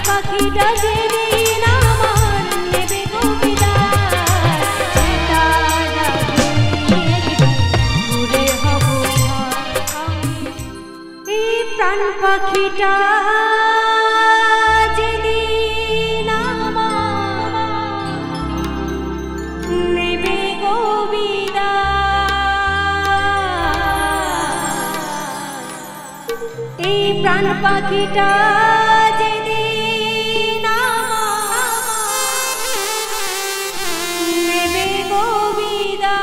পাখিটা যেদিন আমার নেবে গো বিদায়, চিতারা ঘুরে হব এই প্রাণ পাখিটা যেদিন আমার নেবে গো বিদায়, এই প্রাণ পাখিটা যেদিন আমার নেবে গো বিদায়।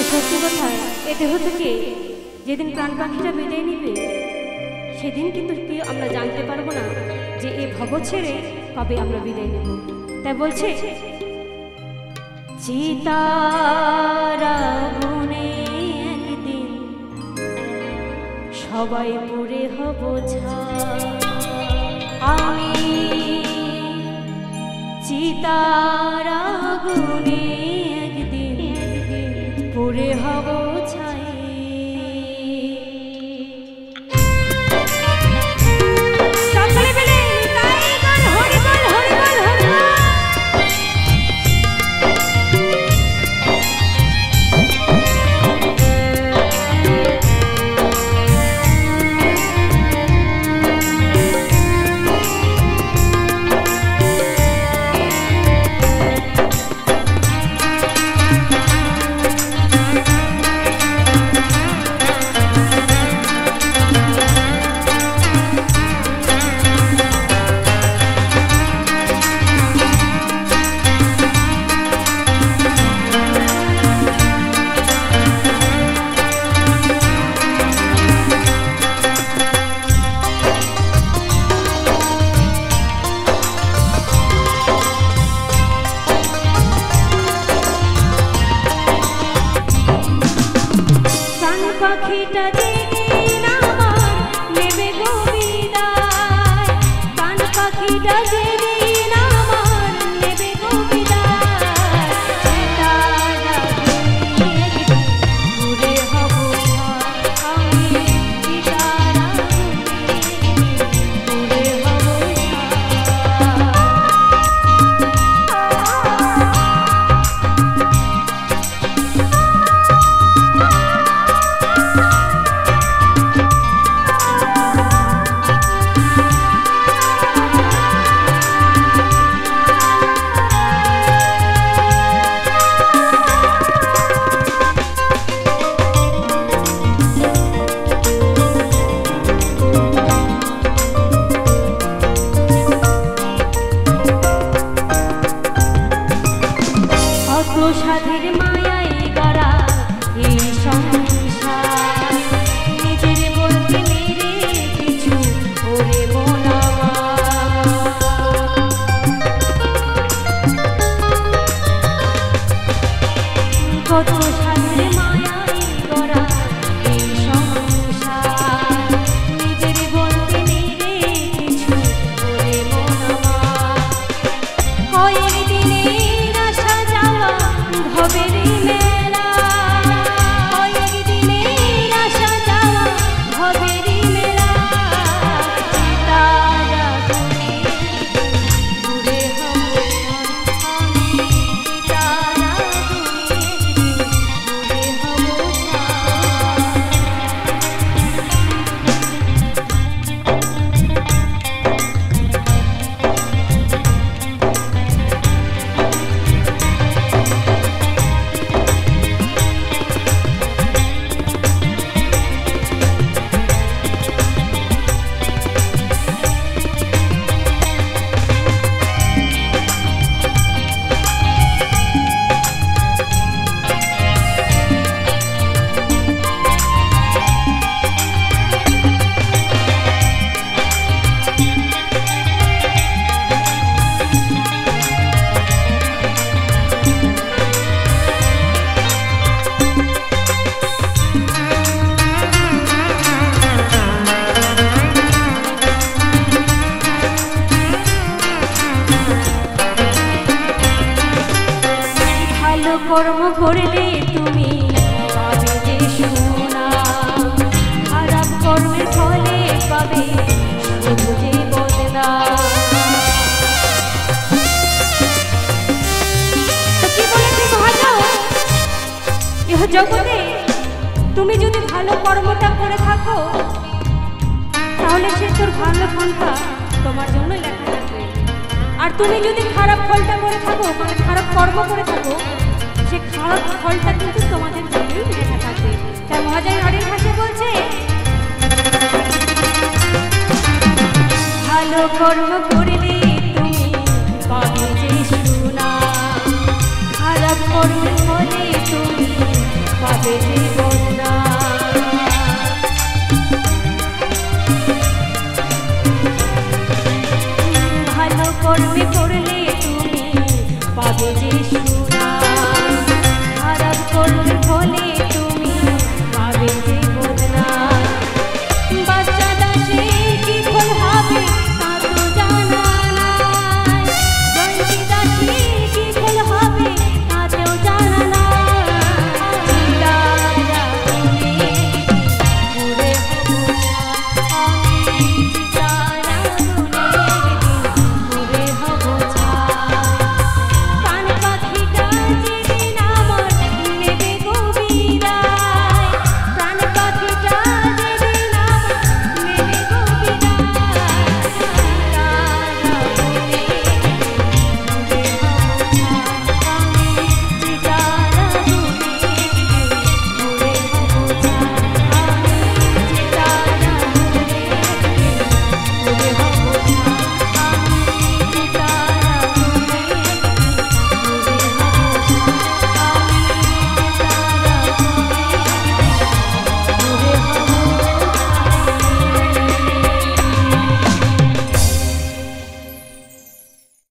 সত্যি কথা, এতে হতো কি, যেদিন প্রাণ পাখিটা বিদায় নিবে সেদিন কিন্তু আমরা জানতে পারবো না যে এ ভব ছেড়ে কবে আমরা বিদায় নেব। তাই বলছে চিতারা গুনে একদিন সবাই পুরে হব ছাই, আমি চিতারা গুনে একদিন পুরে হব ছাই। জগতে তুমি যদি ভালো কর্মটা করে থাকো তাহলে সে তোর ভালো ফলটা তোমার জন্য লেখা থাকবে। আর তুমি যদি খারাপ ফলটা করে থাকো, মানে খারাপ কর্ম করে থাকো, সে খারাপ ফলটা কিন্তু তোমাদের জন্যই লেখা থাকবে। তাই মহাজয় হরির ভাষায় বলছে, ভালো কর্ম করলে তুমি পাবে যে সোনা, খারাপ কর্ম হলে তুমি পাবে যে